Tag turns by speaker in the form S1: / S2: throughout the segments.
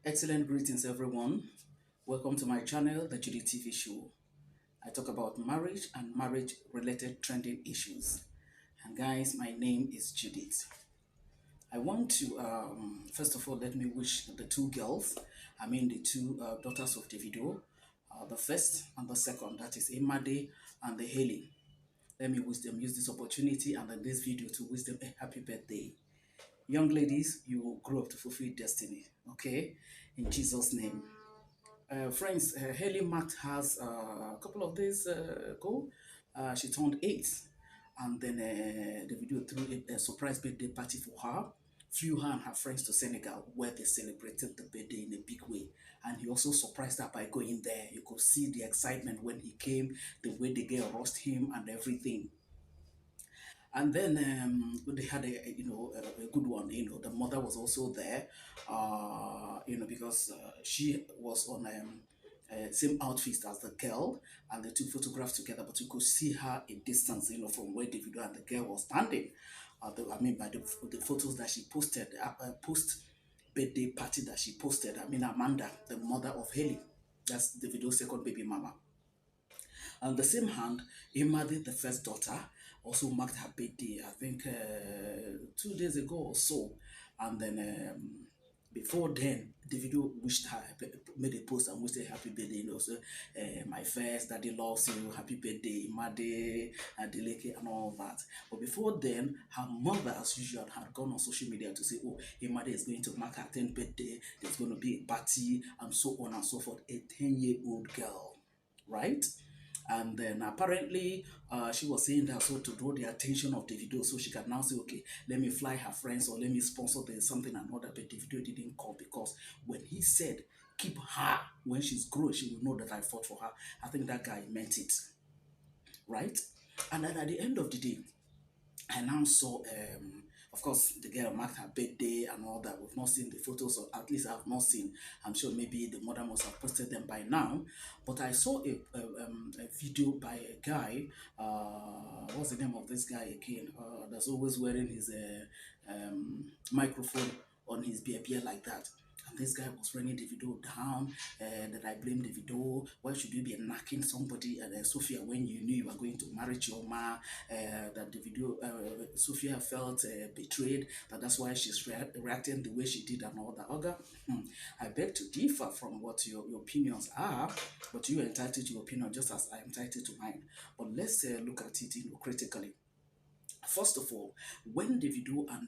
S1: Excellent greetings, everyone. Welcome to my channel, the Judy TV Show. I talk about marriage and marriage related trending issues. And guys, my name is Judith. I want to, first of all, let me wish the two girls, the two daughters of Davido, the first and the second, that is Imade and the Haley. Let me wish them, use this opportunity and in this video to wish them a happy birthday. Young ladies, you will grow up to fulfill destiny, okay? In Jesus' name. Friends, Haley marked hers a couple of days ago. She turned 8, and then the video threw a surprise birthday party for her. Flew her and her friends to Senegal, where they celebrated the birthday in a big way. And he also surprised her by going there. You could see the excitement when he came, the way the girl roasted him, and everything. And then they had a good one. The mother was also there. Because she was on same outfit as the girl, and they took photographs together. But you could see her in distance, from where Davido and the girl was standing. By the photos that she posted, post birthday party that she posted. Amanda, the mother of Haley, that's Davido's second baby mama. On the same hand, Imadi, the first daughter, also marked her birthday, I think 2 days ago or so. And then before then, Davido wished her, made a post and wished her happy birthday. So, my first, daddy loves you, happy birthday, Imadi, Adeleke, and all that. But before then, her mother, as usual, had gone on social media to say, oh, Imadi is going to mark her 10th birthday, there's going to be a party, and so on and so forth. A 10-year-old girl, right? And then apparently she was saying that so to draw the attention of Davido, so she can now say, okay, let me fly her friends or let me sponsor something and all that. But Davido didn't call, because when he said keep her, when she's grown she will know that I fought for her, I think that guy meant it, right? And then at the end of the day, I now saw, of course, the girl marked her birthday and all that. We've not seen the photos, or at least I've not seen. I'm sure maybe the mother must have posted them by now. But I saw a video by a guy. What's the name of this guy again? That's always wearing his microphone on his beer like that. And this guy was running Davido down, that I blame Davido. Why should you be knocking somebody, Sophia, when you knew you were going to marry Chioma? That Davido, Sophia felt betrayed, that's why she's reacting the way she did and all that. Oga, I beg to differ from what your opinions are, but you're entitled to your opinion just as I'm entitled to mine. But let's look at it critically. First of all, when Davido and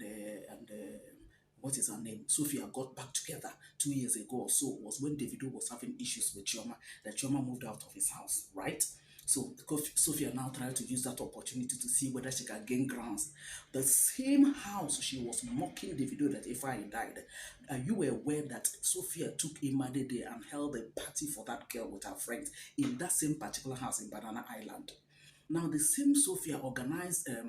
S1: what is her name, Sophia, got back together 2 years ago or so, was when Davido was having issues with Chioma, that Chioma moved out of his house, right? So Sophia now tried to use that opportunity to see whether she can gain grounds. The same house she was mocking Davido that if I died. Are you aware that Sophia took Imade there and held a party for that girl with her friends in that same particular house in Banana Island? Now, the same Sophia organized a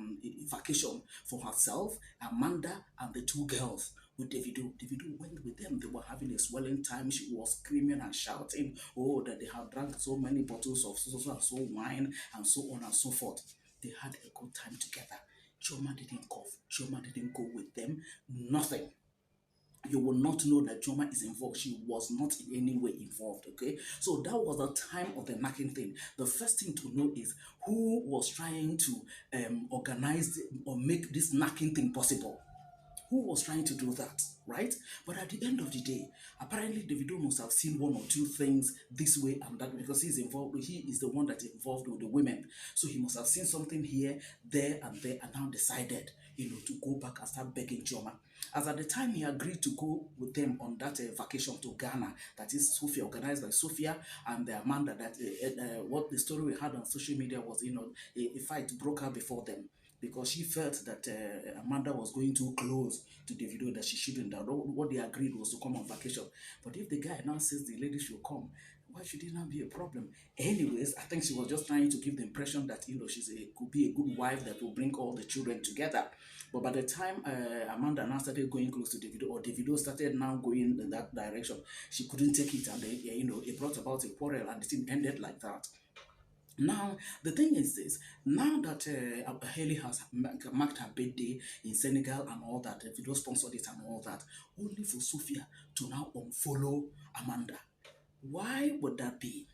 S1: vacation for herself, Amanda, and the two girls with Davido. Davido went with them. They were having a swelling time. She was screaming and shouting, oh, that they have drank so many bottles of so and so wine, and so on and so forth. They had a good time together. Choma didn't cough. Choma didn't go with them. Nothing. You will not know that Choma is involved. She was not in any way involved, okay? So that was the time of the knocking thing. The first thing to know is who was trying to organize or make this knocking thing possible. Who was trying to do that, right? But at the end of the day, apparently Davido must have seen one or two things this way and that, because he's involved. He is the one that's involved with the women, so he must have seen something here, there, and now decided, to go back and start begging Chioma. As at the time he agreed to go with them on that vacation to Ghana, that is Sophia, organized by Sophia and Amanda. That what the story we had on social media was, a fight broke out before them, because she felt that Amanda was going too close to Davido, that she shouldn't. That what they agreed was to come on vacation. But if the guy now says the lady should come, why should it not be a problem? Anyways, I think she was just trying to give the impression that could be a good wife that will bring all the children together. But by the time Amanda now started going close to Davido, or Davido started now going in that direction, she couldn't take it, and it brought about a quarrel, and the thing ended like that. Now, the thing is this, now that Haley has marked her birthday in Senegal and all that, the video sponsored it and all that, only for Sophia to now unfollow Amanda. Why would that be?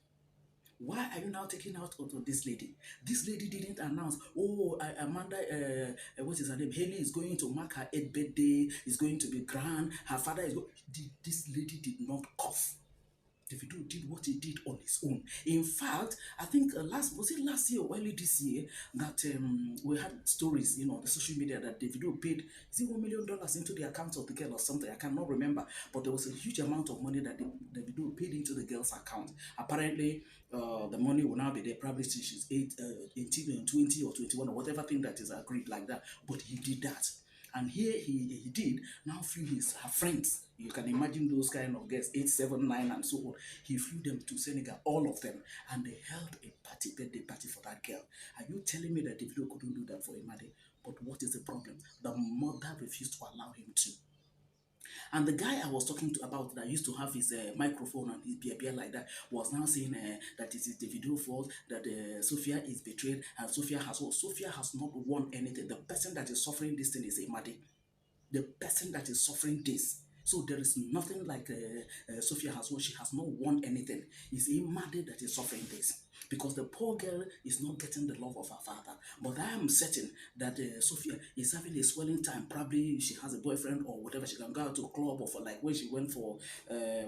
S1: Why are you now taking out of this lady? This lady didn't announce, oh, Amanda, what is her name? Haley is going to mark her 8th birthday, is going to be grand, her father is going. This lady did not cough. Davido did what he did on his own. In fact, I think last year or early this year that we had stories, the social media that Davido paid, is it $1 million into the account of the girl or something? I cannot remember, but there was a huge amount of money that Davido paid into the girl's account. Apparently, the money will now be there. Probably she's 18, 20 or 21 or whatever thing that is agreed like that. But he did that. And here he did now flew her friends. You can imagine those kind of guests, 8, 7, 9, and so on. He flew them to Senegal, all of them, and they held a birthday party for that girl. Are you telling me that Davido couldn't do that for Imade? But what is the problem? The mother refused to allow him to. And the guy I was talking to about that used to have his microphone and his beer like that was now saying that it is the video fault, that Sophia is betrayed, and Sophia has not won anything. The person that is suffering this thing is Imade, the person that is suffering this. So there is nothing like Sophia has won. She has not won anything. It's Imade that is suffering this. Because the poor girl is not getting the love of her father. But I am certain that Sophia is having a swelling time. Probably she has a boyfriend or whatever. She can go out to a club or for like when she went for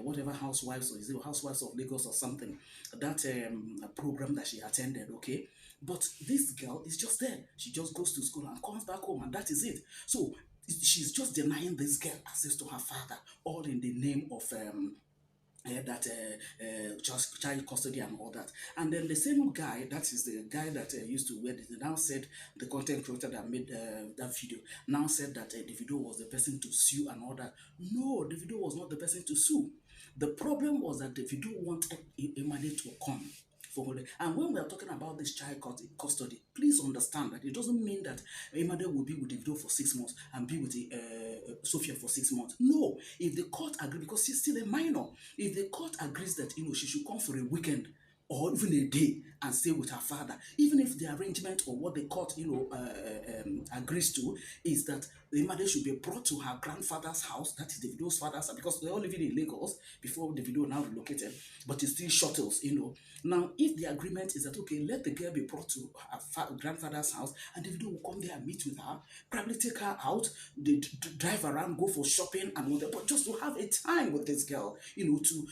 S1: whatever Housewives or is it Housewives of Lagos or something. That program that she attended, okay? But this girl is just there. She just goes to school and comes back home and that is it. So she's just denying this girl access to her father, all in the name of that just child custody and all that. And then the same guy, that is the guy that used to wear this, now said, the content creator that made that video, now said that Davido was the person to sue and all that. No, Davido was not the person to sue. The problem was that Davido wanted Imade to come for holiday. And when we are talking about this child custody, please understand that it doesn't mean that Imade will be with Davido for 6 months and be with Sophia for 6 months. No, if the court agrees, because she's still a minor, if the court agrees that she should come for a weekend or even a day and stay with her father, even if the arrangement or what the court agrees to is that the mother should be brought to her grandfather's house, that is Davido's father's house, because they're all living in Lagos before Davido now relocated, but it's still shuttles. Now, if the agreement is that, okay, let the girl be brought to her grandfather's house and Davido will come there and meet with her, probably take her out, they drive around, go for shopping and all that, but just to have a time with this girl, to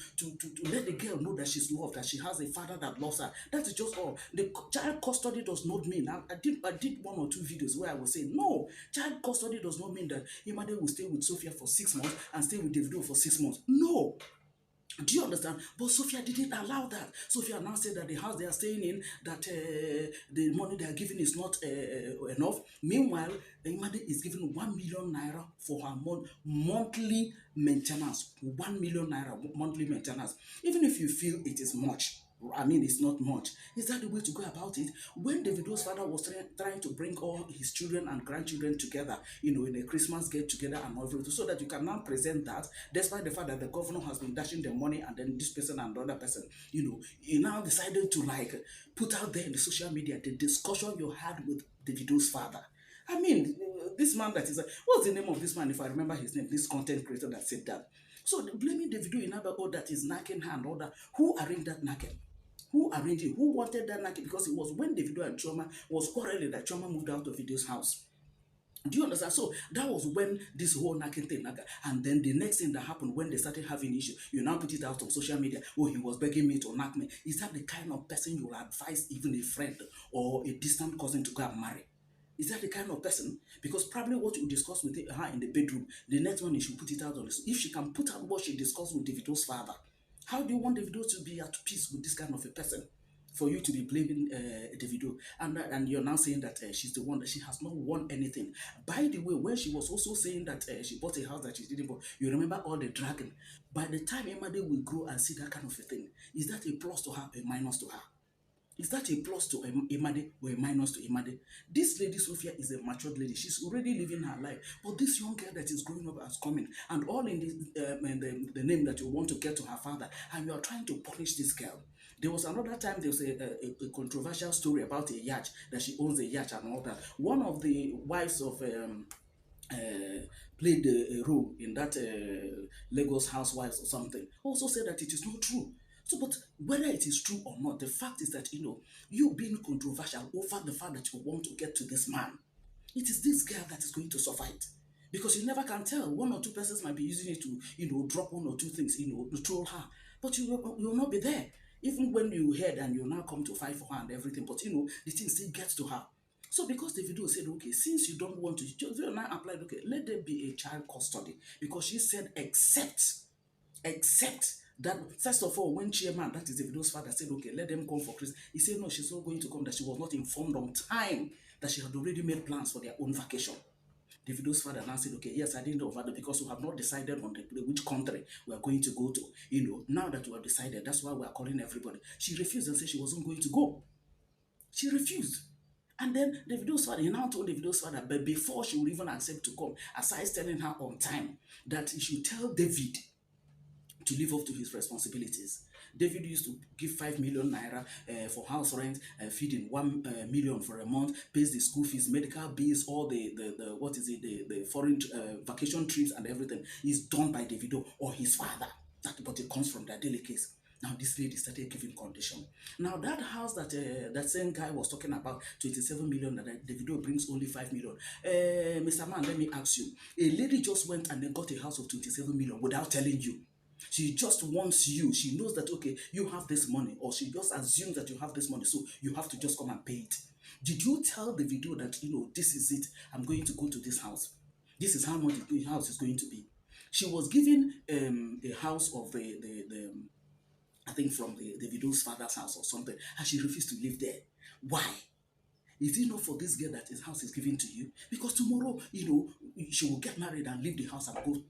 S1: let the girl know that she's loved, that she has a father that loves her. That is just all. The child custody does not mean, I did 1 or 2 videos where I was saying, no, child custody does not mean that Imade will stay with Sophia for 6 months and stay with Davido for 6 months. No. Do you understand? But Sophia didn't allow that. Sophia now said that the house they are staying in, that the money they are giving is not enough. Meanwhile, Imade is giving 1 million naira for her monthly maintenance. 1 million naira monthly maintenance. Even if you feel it is much, I mean, it's not much. Is that the way to go about it? When Davido's father was trying to bring all his children and grandchildren together, in a Christmas get together and everything, so that you can now present that, despite the fact that the governor has been dashing the money and then this person and the other person, he now decided to put out there in the social media the discussion you had with Davido's father. I mean, this man that is, what's the name of this man, if I remember his name, this content creator that said that. So blaming Davido in about all that is knacking her and all that. Who arranged that knacking? Who arranged it? Who wanted that knacking? Because it was when Davido and Choma was quarreling that Choma moved out of Video's house. Do you understand? So that was when this whole knacking thing, and then the next thing that happened when they started having issues, you now put it out on social media. Oh, he was begging me to knock me. Is that the kind of person you will advise even a friend or a distant cousin to go and marry? Is that the kind of person? Because probably what you discuss with her in the bedroom, the next one you should put it out on this. If she can put out what she discussed with Davido's father, how do you want Davido to be at peace with this kind of a person? For you to be blaming Davido, and you're now saying that she's the one that she has not won anything. By the way, when she was also saying that she bought a house that she didn't buy, you remember all the dragging. By the time Emade will grow and see that kind of a thing, is that a plus to her, a minus to her? Is that a plus to Imade or a minus to Imade? This lady Sophia is a matured lady. She's already living her life. But this young girl that is growing up has coming, and all in the name that you want to get to her father, and you are trying to punish this girl. There was another time there was a controversial story about a yacht, that she owns a yacht and all that. One of the wives of played a role in that Lagos Housewives or something, also said that it is not true. So, but whether it is true or not, the fact is that you being controversial over the fact that you want to get to this man, it is this girl that is going to suffer it. Because you never can tell. One or two persons might be using it to, drop one or two things, to troll her. But you will not be there. Even when you heard and you now come to fight for her and everything, but the thing still gets to her. So because the video said, okay, since you don't want to, just now applied, okay, let there be a child custody. Because she said, except that, first of all, when chairman, that is the video's father, said, okay, let them come for Christmas, he said, no, she's not going to come, that she was not informed on time, that she had already made plans for their own vacation. Davido's father now said, okay, yes, I didn't know that because we have not decided on which country we are going to go to. Now that we have decided, that's why we are calling everybody. She refused and said she wasn't going to go. She refused. And then Davido's father, he now told Davido's father, but before she would even accept to come, aside telling her on time, that he should tell David to live up to his responsibilities. David used to give 5 million naira for house rent, feeding 1 million for a month, pays the school fees, medical bills, all the what is it, the foreign vacation trips and everything is done by Davido or his father. But it comes from their daily case. Now this lady started giving condition. Now that house that same guy was talking about, 27 million, that Davido brings only 5 million. Mr. Man, let me ask you. A lady just went and then got a house of 27 million without telling you. She just wants you. She knows that, okay, you have this money, or she just assumes that you have this money, so you have to just come and pay it. Did you tell the video that, this is it? I'm going to go to this house. This is how much the house is going to be. She was given a house of the I think from the video's father's house or something, and she refused to live there. Why? Is it not for this girl that his house is given to you? Because tomorrow, she will get married and leave the house and go,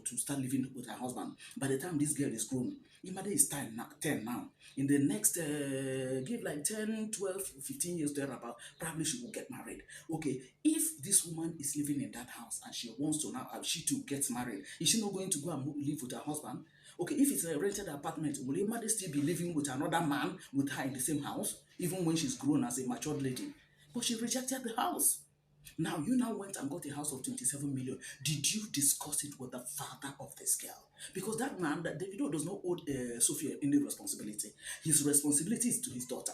S1: to start living with her husband. By the time this girl is grown, imagine it's 10 now, 10 now. In the next, give like 10, 12, 15 years thereabout, probably she will get married. Okay, if this woman is living in that house and she wants to now, she too gets married, is she not going to go and live with her husband? Okay, if it's a rented apartment, will Imade still be living with another man with her in the same house, even when she's grown as a matured lady? But she rejected the house. Now, you now went and got a house of 27 million. Did you discuss it with the father of this girl? Because that man, that Davido does not owe Sophia any responsibility. His responsibility is to his daughter.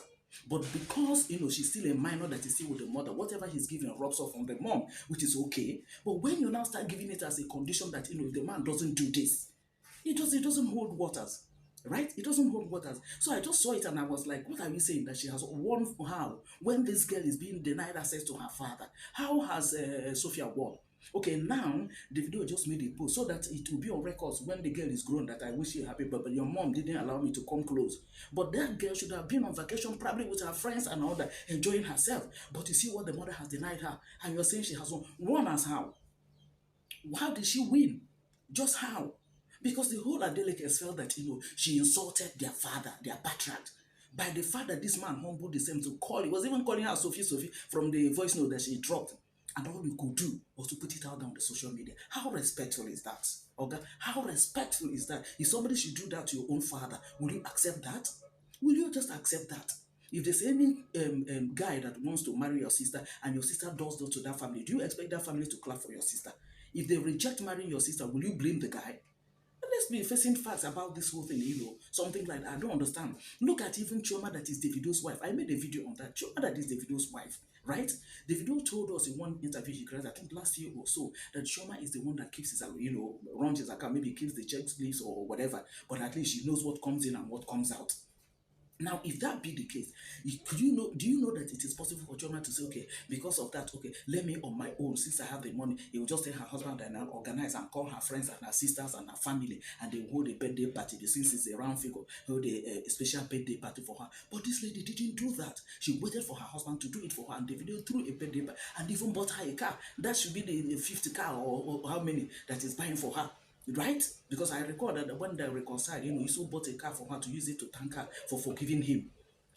S1: But because, she's still a minor that is still with the mother, whatever he's giving rubs off on the mom, which is okay. But when you now start giving it as a condition that, if the man doesn't do this, it doesn't hold waters, right? It doesn't hold waters. So I just saw it and I was like, what are you saying? That she has won? How? When this girl is being denied access to her father, how has Sophia won? Okay, now the video just made a post so that it will be on records when the girl is grown, that I wish you happy, but your mom didn't allow me to come close. But that girl should have been on vacation, probably with her friends and all that, enjoying herself. But you see what the mother has denied her, and you're saying she has won. Won as how? How did she win? Just how? Because the whole Adelekes felt that, she insulted their father, their patriarch. By the fact that this man humbled himself to call, he was even calling her Sophie Sophie from the voice note that she dropped. And all you could do was to put it out on the social media. How respectful is that? Okay? How respectful is that? If somebody should do that to your own father, will you accept that? Will you just accept that? If there's any guy that wants to marry your sister and your sister does that to that family, do you expect that family to clap for your sister? If they reject marrying your sister, will you blame the guy? Let's be facing facts about this whole thing, something like that. I don't understand. Look at even Chioma, that is Davido's wife. I made a video on that. Chioma, that is Davido's wife, right? Davido told us in one interview he created, I think last year or so, that Chioma is the one that keeps his, runs his account, maybe keeps the checks list or whatever, but at least she knows what comes in and what comes out. Now, if that be the case, do you know that it is possible for Choma to say, okay, because of that, okay, let me on my own, since I have the money, he will just tell her husband and I'll organize and call her friends and her sisters and her family, and they will hold a birthday party. Since it's a round figure, hold a special birthday party for her. But this lady didn't do that. She waited for her husband to do it for her, and Davido threw a birthday party and even bought her a car. That should be the fifth car or how many that is buying for her. Right? Because I recall that when they reconciled, he still bought a car for her to use it to thank her for forgiving him.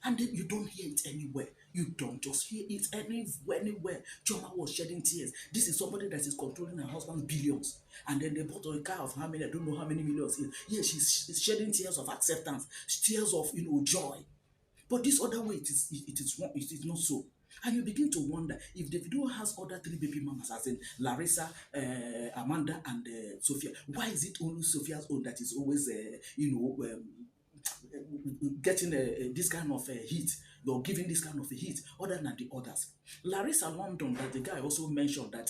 S1: And then you don't hear it anywhere. You don't just hear it anywhere. Choma was shedding tears. This is somebody that is controlling her husband's billions. And then they bought a car of how many, I don't know how many millions. Yeah, she's shedding tears of acceptance, tears of joy. But this other way, it is not so. And you begin to wonder if Davido has other three baby mamas, as in Larissa, Amanda, and Sophia. Why is it only Sophia's own that is always, getting this kind of heat, or giving this kind of heat, other than the others? Larissa London, that the guy also mentioned that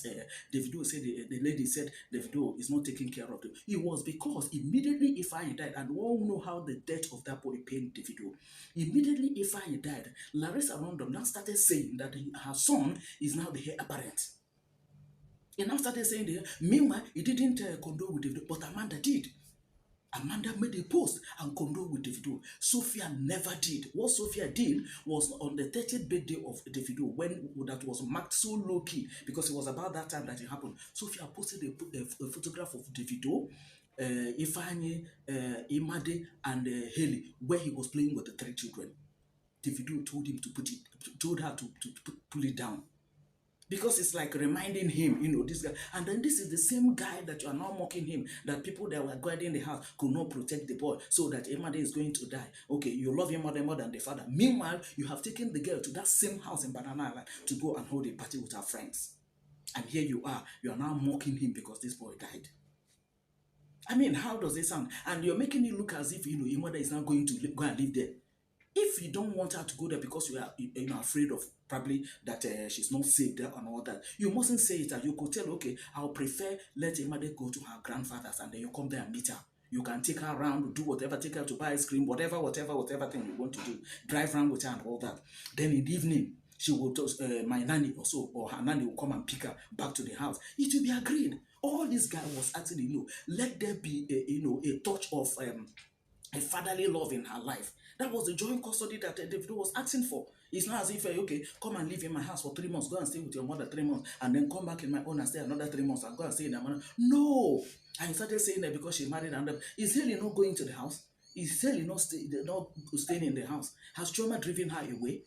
S1: Davido said, the lady said Davido is not taking care of them. It was because immediately Ifeanyi died, and we all know how the death of that boy pained Davido. Immediately Ifeanyi died, Larissa London now started saying that her son is now the heir apparent. He now started saying that, meanwhile, he didn't condole with Davido, but Amanda did. Amanda made a post and condoled with Davido. Sophia never did. What Sophia did was on the 30th birthday of Davido, when that was marked so low key, because it was about that time that it happened. Sophia posted a photograph of Davido, Ifeanyi, Imade, and Haley, where he was playing with the three children. Davido told him to told her to pull it down, because it's like reminding him, this guy. And then this is the same guy that you are now mocking him, that people that were guarding the house could not protect the boy, so that Emade is going to die. Okay, you love your mother more than the father. Meanwhile, you have taken the girl to that same house in Banana Island to go and hold a party with her friends. And here you are now mocking him because this boy died. I mean, how does it sound? And you're making it look as if, your mother is now going to go and live there. If you don't want her to go there because you are afraid of probably that she's not safe there and all that, you mustn't say it. And you could tell, okay, I'll prefer let Imade go to her grandfather's, and then you come there and meet her. You can take her around, do whatever, take her to buy ice cream, whatever thing you want to do. Drive around with her and all that. Then in the evening, she will, my nanny or so, or her nanny will come and pick her back to the house. It will be agreed. All this guy was actually, let there be a touch of a fatherly love in her life. That was the joint custody that Davido was asking for. It's not as if, okay, come and live in my house for 3 months, go and stay with your mother 3 months, and then come back in my own and stay another 3 months and go and stay in her mother. No! And he started saying that because she married another. Is Haley not going to the house? Is Haley not staying in the house? Has Chioma driven her away?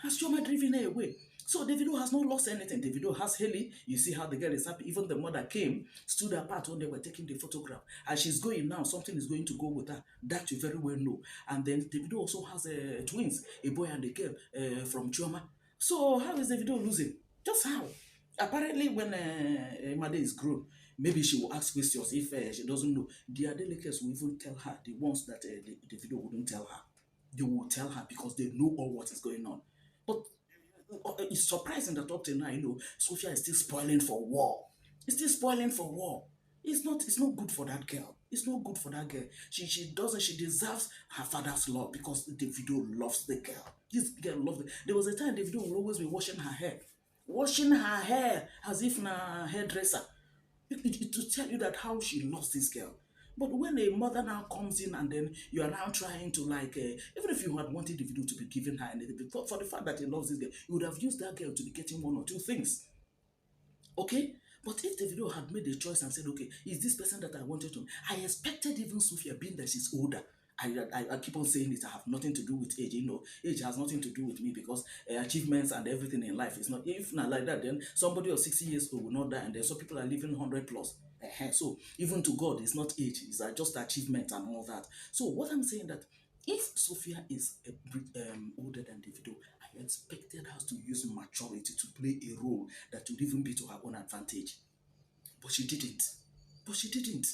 S1: Has Chioma driven her away? So Davido has not lost anything. Davido has Haley. You see how the girl is happy. Even the mother came, stood apart when they were taking the photograph. And she's going now. Something is going to go with her. That you very well know. And then Davido also has twins, a boy and a girl from Chioma. So how is Davido losing? Just how? Apparently, when Made is grown, maybe she will ask questions if she doesn't know. The Adelekes will even tell her, the ones that the video wouldn't tell her. They will tell her because they know all what is going on. But it's surprising that up till now, Sophia is still spoiling for war. It's still spoiling for war. It's not good for that girl. It's not good for that girl. She deserves her father's love, because Davido loves the girl. This girl loves it. There was a time Davido will always be washing her hair. Washing her hair as if na hairdresser. To tell you that how she loves this girl. But when a mother now comes in and then you are now trying to even if you had wanted the video to be given her anything, for the fact that he loves this girl, you would have used that girl to be getting one or two things. Okay? But if the video had made a choice and said, okay, is this person that I wanted to? I expected even Sophia, being that she's older. I keep on saying it. I have nothing to do with age. Age has nothing to do with me, because achievements and everything in life is not. If not like that, then somebody of 60 years old will not die, and then some people are living 100 plus. So even to God, it's not age; it's just achievement and all that. So what I'm saying, that if Sophia is older than Davido, I expected her to use maturity to play a role that would even be to her own advantage. But she didn't. But she didn't.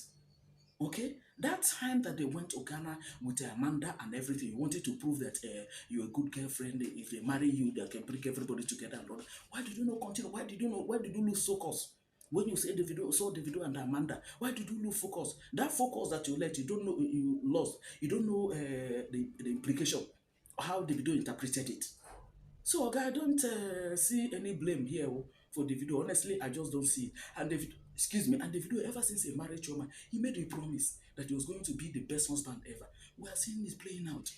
S1: Okay? That time that they went to Ghana with Amanda and everything, you wanted to prove that you're a good girlfriend. If they marry you, they can bring everybody together and all that. Why did you not continue? Why did you lose focus? When you saw the video and Amanda, why did you lose focus? That focus that you let, you don't know, you lost. You don't know the implication, how the video interpreted it. So, okay, I don't see any blame here for Davido. Honestly, I just don't see it. And Davido, excuse me, and Davido, ever since he married Choma, he made a promise that he was going to be the best husband ever. We are seeing this playing out.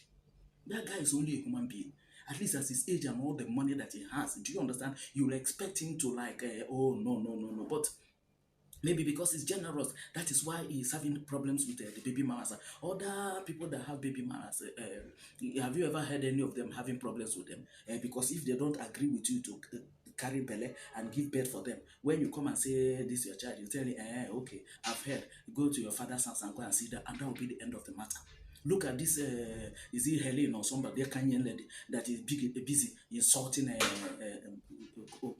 S1: That guy is only a human being. At least at his age and all the money that he has. Do you understand? You will expect him to oh, no, no, no, no. But Maybe because he's generous, that is why he's having problems with the baby mamas. Other people that have baby mamas, have you ever heard any of them having problems with them? Because if they don't agree with you to carry belly and give birth for them, when you come and say this is your child, you tell him, okay, I've heard. Go to your father's house and go and see that, and that will be the end of the matter. Look at this, is it Helen or somebody, a Kenyan lady that is busy insulting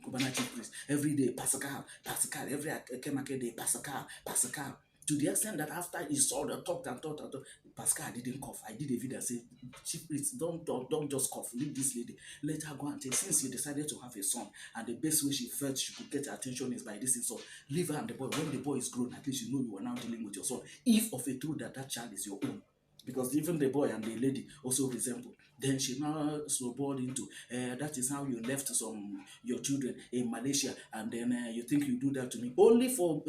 S1: Cubana chief priest every day, Pascal, Pascal, every Kemake day, Pascal, Pascal. To the extent that after he saw the talked and talked and talked, Pascal didn't cough. I did a video and say, chief priest, don't just cough. Leave this lady. Let her go and take. Since you decided to have a son, and the best way she felt she could get attention is by this insult, leave her and the boy. When the boy is grown, at least you know you are now dealing with your son. If of a truth that that child is your own, because even the boy and the lady also resemble. Then she now snowballed into that is how you left some your children in Malaysia, and then you think you do that to me only for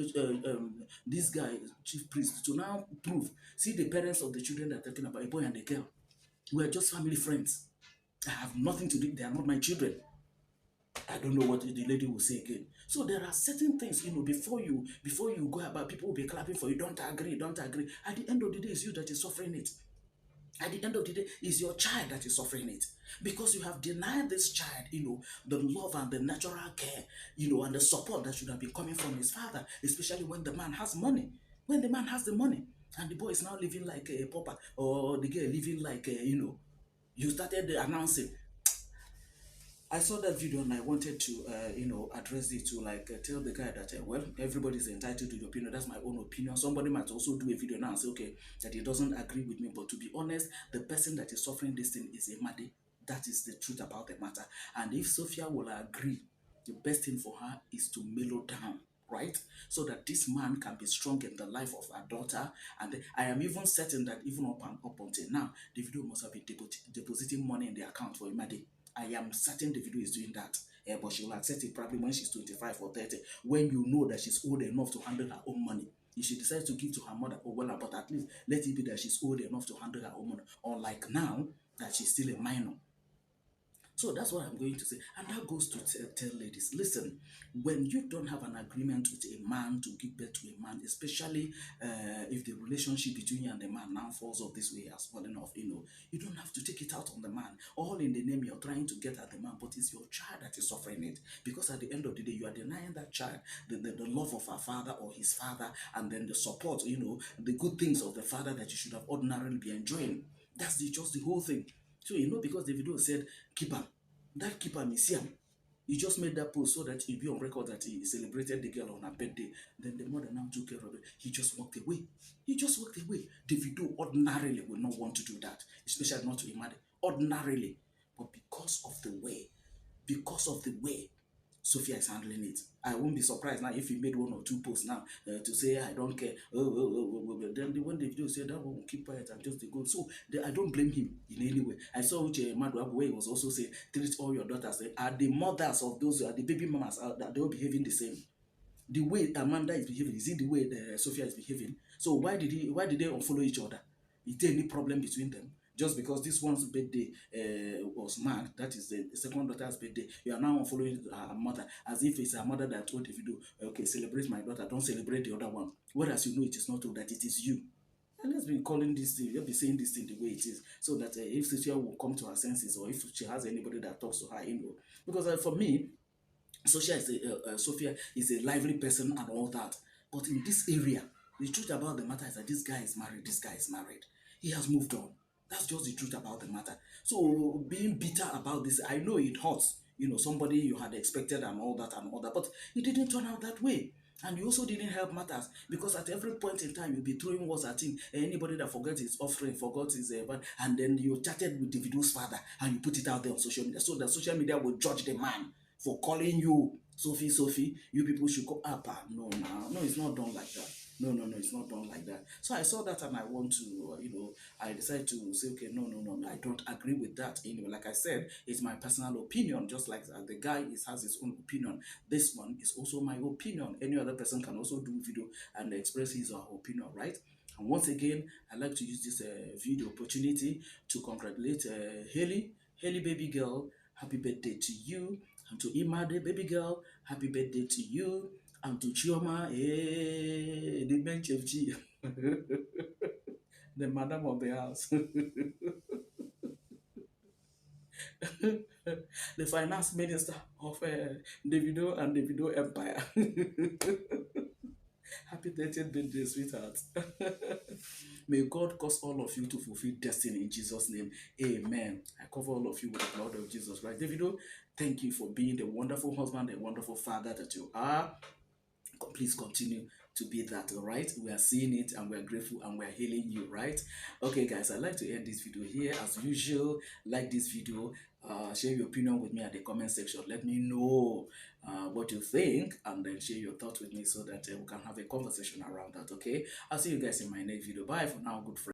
S1: this guy chief priest to now prove. See the parents of the children that are talking about a boy and a girl. We are just family friends. I have nothing to do. They are not my children. I don't know what the lady will say again. So there are certain things, before you go about, people will be clapping for you. Don't agree, don't agree. At the end of the day, it's you that is suffering it. At the end of the day, it's your child that is suffering it because you have denied this child, the love and the natural care, and the support that should have been coming from his father, especially when the man has money. When the man has the money, and the boy is now living like a pauper, or the girl living like you started announcing. I saw that video and I wanted to, address it to like tell the guy that, well, everybody's entitled to the opinion. That's my own opinion. Somebody might also do a video now and say, okay, that he doesn't agree with me. But to be honest, the person that is suffering this thing is a Madi. That is the truth about the matter. And if Sophia will agree, the best thing for her is to mellow down, right? So that this man can be strong in the life of her daughter. And I am even certain that even up until now, the video must have been depositing money in the account for Imade. I am certain the video is doing that. But she will accept it probably when she's 25 or 30, when you know that she's old enough to handle her own money. If she decides to give to her mother, oh well, but at least let it be that she's old enough to handle her own money. Unlike now, that she's still a minor. So that's what I'm going to say. And that goes to tell ladies, listen, when you don't have an agreement with a man to give birth to a man, especially if the relationship between you and the man now falls off this way as fallen off, you don't have to take it out on the man. All in the name you're trying to get at the man, but it's your child that is suffering it. Because at the end of the day, you are denying that child the love of her father or his father, and then the support, the good things of the father that you should have ordinarily be enjoying. That's just the whole thing. So because the video said keep am, that keep am is him. He just made that post so that he'll be on record that he celebrated the girl on her birthday. Then the mother now took care of it. He just walked away. He just walked away. Davido ordinarily would not want to do that, especially not to a mother. Ordinarily. But because of the way Sophia is handling it. I won't be surprised now if he made one or two posts now to say I don't care. Then when the video said that one will keep quiet and just go. So I don't blame him in any way. I saw which Madwabu where he was also saying treat all your daughters. Are the mothers of those, are the baby mamas, that they all behaving the same? The way Amanda is behaving, is it the way Sophia is behaving? So why did they unfollow each other? Is there any problem between them? Just because this one's birthday was mad, that is the second daughter's birthday, you are now unfollowing her mother as if it's her mother that told the video, okay, celebrate my daughter, don't celebrate the other one. Whereas you know it is not true, that it is you. And let's be calling this thing, let's be saying this thing the way it is, so that if Sophia will come to her senses, or if she has anybody that talks to her, because for me, Sophia is a lively person and all that. But in this area, the truth about the matter is that this guy is married. This guy is married. He has moved on. That's just the truth about the matter. So being bitter about this, I know it hurts. Somebody you had expected and all that and all that, but it didn't turn out that way. And you also didn't help matters, because at every point in time you'll be throwing words at him. Anybody that forgets his offering, forgot his and then you chatted with Davido's father and you put it out there on social media, so that social media will judge the man for calling you Sophie, Sophie. You people should go up. No, it's not done like that. No, it's not done like that. So I saw that and I want to, I decided to say, okay, no, I don't agree with that. Like I said, it's my personal opinion, just like the guy has his own opinion. This one is also my opinion. Any other person can also do video and express his or her opinion, right? And once again, I'd like to use this video opportunity to congratulate Haley. Haley, baby girl, happy birthday to you. And to Imade, baby girl, happy birthday to you. And to Chioma, the main chefchi, the madam of the house, the finance minister of Davido and Davido Empire. Happy 30th birthday, sweetheart. May God cause all of you to fulfill destiny in Jesus' name. Amen. I cover all of you with the blood of Jesus Christ. Davido, thank you for being the wonderful husband, the wonderful father that you are. Please continue to be that, all right? We are seeing it and we are grateful and we are healing you, right? Okay, guys, I'd like to end this video here. As usual, like this video, share your opinion with me at the comment section. Let me know what you think, and then share your thoughts with me so that we can have a conversation around that, okay? I'll see you guys in my next video. Bye for now, good friends.